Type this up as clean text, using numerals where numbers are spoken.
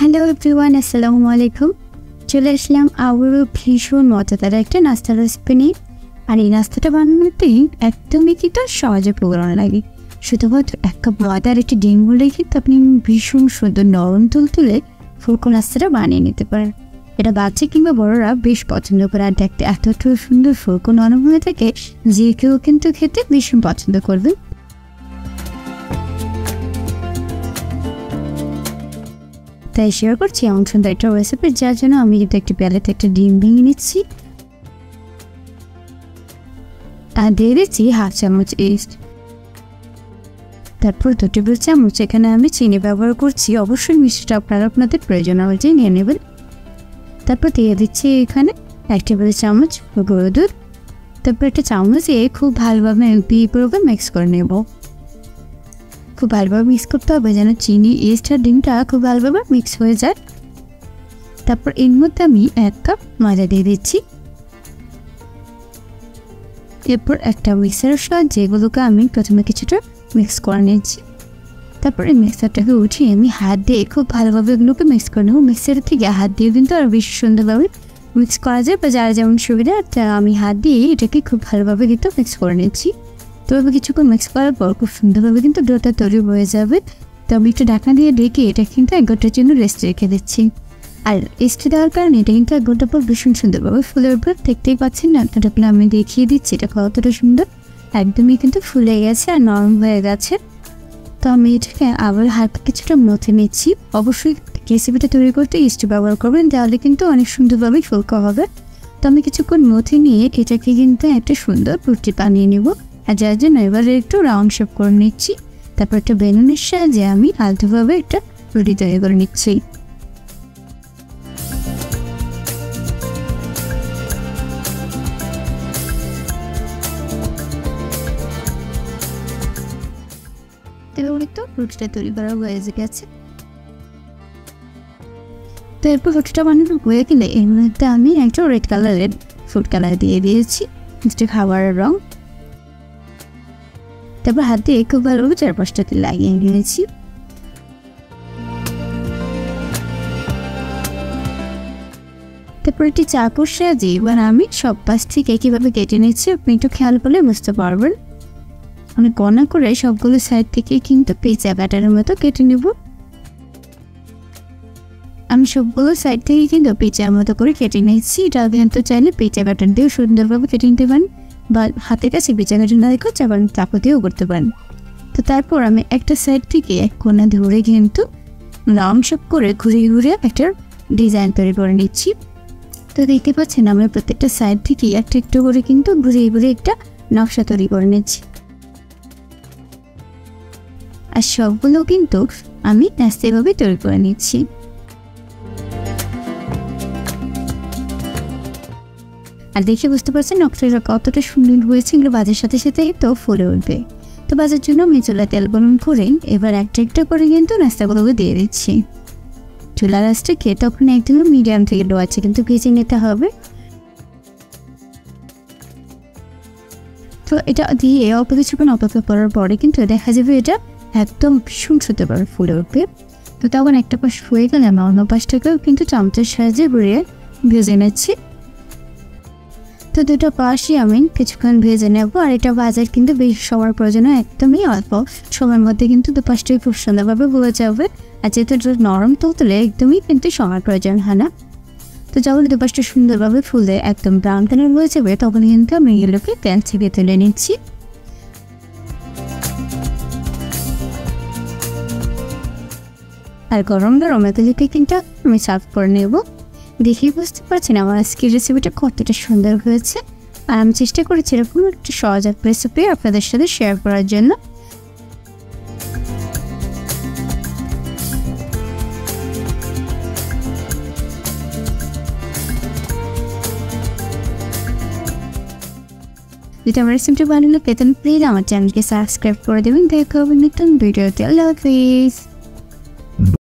Hello everyone, আসসালামু আলাইকুম। চলে আসলাম আবারও ভীষণ মজাদার একটা নাস্তা রেসিপি নিয়ে। আর এই নাস্তাটা বানানোতে একদমই কিন্তু সহজে প্রোগ্রাম লাগে। শুধুমাত্র এক কাপ ময়দার একটি ডিম গুলে কিন্তু আপনি ভীষণ সুন্দর নরম তুলতুলে ফুলকো নাস্তাটা বানিয়ে নিতে পারেন। এটা বাচ্চা কিংবা বড়রা বেশ পছন্দ করে। আর দেখতে এতটা সুন্দর ফুলকো নরম হয়ে থাকে যে কেউ কিন্তু খেতে ভীষণ পছন্দ করবে। তাই শেয়ার করছি এমন সুন্দর একটা রেসিপি, যার জন্য আমি কিন্তু একটি প্যালেতে একটা ডিম ভেঙে নিচ্ছি আর দিয়ে দিচ্ছি হাফ চামচ ইস্ট। তারপর 2 টেবিল চামচ এখানে আমি চিনি ব্যবহার করছি। অবশ্যই মিষ্টিটা আপনারা আপনাদের প্রয়োজন অনুযায়ী নিয়ে নেবেন। তারপর দিয়ে দিচ্ছি এখানে 1 টেবিল চামচ গুঁড়ো দুধ। তারপর একটা চামচ দিয়ে খুব ভালোভাবে মিক্স করে নেব। খুব ভালোভাবে মিক্স করতে হবে যেন চিনি, ইস্ট আর ডিমটা খুব ভালোভাবে মিক্স হয়ে যায়। তারপর এর মধ্যে আমি 1 কাপ ময়দা দিয়ে দিচ্ছি। এরপর একটা মিক্সারের সাহায্যে যেগুলোকে আমি প্রথমে কিছুটা মিক্স করে নিচ্ছি। তারপর এই মিক্সারটাকে উঠিয়ে আমি হাত দিয়ে খুব ভালোভাবে এগুলোকে মিক্স করে নেব। মিক্সারের থেকে হাত দিয়ে কিন্তু আরও বেশি সুন্দরভাবে মিক্স করা যায়, বা যারা যেমন সুবিধা আমি হাত দিয়ে এটাকে খুব ভালোভাবে কিন্তু মিক্স করে নিচ্ছি। তবে কিছুক্ষণ মিক্স করার পর খুব সুন্দরভাবে কিন্তু ডোটা তৈরি হয়ে যাবে। তো আমি একটু ঢাকনা দিয়ে ঢেকে এটা কিন্তু 1 ঘন্টার জন্য রেস্ট রেখে দিচ্ছি। আর রেস্ট দেওয়ার কারণে এটা কিন্তু 1 ঘন্টা পর ভীষণ সুন্দরভাবে ফুলের উপর দেখতেই পাচ্ছেন না, আপনারা আমি দেখিয়ে দিচ্ছি এটা কতটা সুন্দর একদমই কিন্তু ফুলে গেছে আর নরম হয়ে গেছে। তো আমি এটাকে আবার হালকা কিছুটা মথে নিচ্ছি। অবশ্যই রেসিপিটা তৈরি করতে ইস্ট ব্যবহার করবেন, তাহলে কিন্তু অনেক সুন্দরভাবে ফুলকো হবে। তো আমি কিছুক্ষণ মথে নিয়ে এটাকে কিন্তু একটা সুন্দর রুটি বানিয়ে নেব। আর যার জন্য এবারে একটু রাউন্ড শেপ করে নিচ্ছি। তারপর একটা বেলুনের সাহায্যে আমি আলতোভাবে একটা রুটি তৈরি করে নিচ্ছি। রুটিটা তৈরি করা হয়ে গেছে। তো এরপর রুটিটা বানানো হয়ে গেলে এর মধ্যে আমি একটা রেড কালারের ফুড কালার দিয়ে দিয়েছি, যেটা খাবারের রং। তারপর হাত দিয়ে খুব ভালোভাবে 4-5টাতে লাগিয়ে নিয়েছি। তারপর একটি চাকুর সাহায্যে এবার আমি সব পাশ থেকে কীভাবে কেটে নিচ্ছি আপনি একটু খেয়াল করলে বুঝতে পারবেন। আমি কণা করে সবগুলো সাইড থেকে কিন্তু পিৎজা ব্যাটারের মতো কেটে নেব। আমি সবগুলো সাইড থেকে কিন্তু পিৎজার মতো করে কেটে নিচ্ছি। এটা কিন্তু চাইলে পিৎজা ব্যাটার দিয়েও সুন্দরভাবে কেটে নিতে পারেন, বা হাতের কাছে পিৎজা কাটা না রেখেও চাপান চাকু দিয়েও করতে পারেন। তো তারপর আমি একটা সাইড থেকে এক কোণা ধরে কিন্তু রাউন্ড শেপ করে ঘুরিয়ে ঘুরিয়ে একটা ডিজাইন তৈরি করে নিচ্ছি। তো দেখতে পাচ্ছেন আমি প্রত্যেকটা সাইড থেকে একটা একটু করে কিন্তু ঘুরিয়ে ঘুরিয়ে একটা নকশা তৈরি করে নিচ্ছি। আর সবগুলো কিন্তু আমি আস্তেভাবে তৈরি করে নিচ্ছি। আর দেখে বুঝতে পারছেন নকশাটা কতটা সুন্দর হয়েছে। এগুলো বাজার সাথে সাথে তো ফুলে উঠবে। তো বাজার জন্য আমি চুলায় তেল গরম করে এবার একটা একটা করে কিন্তু নাস্তাগুলোকে দিয়ে দিচ্ছি। চুলার আঁচটাকে তখন একদম মিডিয়াম থেকে লো আছে কিন্তু ভেজে নিতে হবে। তো এটা দিয়ে অল্প কিছুক্ষণ অপেক্ষা করার পরে কিন্তু দেখা যাবে এটা একদম ভীষণ সুন্দরভাবে ফুলে উঠবে। তো তখন একটা পাশ হয়ে গেলে আমি অন্য পাশটাকেও কিন্তু চামচের সাহায্যে ঘুরিয়ে ভেজে নিচ্ছি। তো দুটো পাশই আমি কিছুক্ষণ ভেজে নেব। আর এটা ভাজার কিন্তু বেশি সময়ের প্রয়োজন, একদমই অল্প সময়ের মধ্যে কিন্তু দুপাশটাই খুব সুন্দরভাবে ভুলে যাবে। আর যেহেতু নরম তুলতুলে একদমই কিন্তু সময়ের প্রয়োজন হয় না। তো যখন দুপাশটা সুন্দরভাবে ফুলে একদম ব্রাউন কালার হয়ে যাবে তখন কিন্তু আমি এগুলোকে প্যান থেকে তুলে নিচ্ছি। আর গরম গরম এগুলোকে কিন্তু আমি সার্ভ করে নেব। দেখেই বুঝতে পারছেন আমার আজকের রেসিপিটা কতটা সুন্দর হয়েছে। আর আমি চেষ্টা করেছি এরকম একটা সহজ রেসিপি আপনাদের সাথে শেয়ার করার জন্য। যদি আমার রেসিপিটা ভালো লাগে তাহলে প্লিজ আমার চ্যানেলকে সাবস্ক্রাইব করে দেবেন। দেখা হবে নতুন ভিডিওতে। আল্লাহ হাফিজ।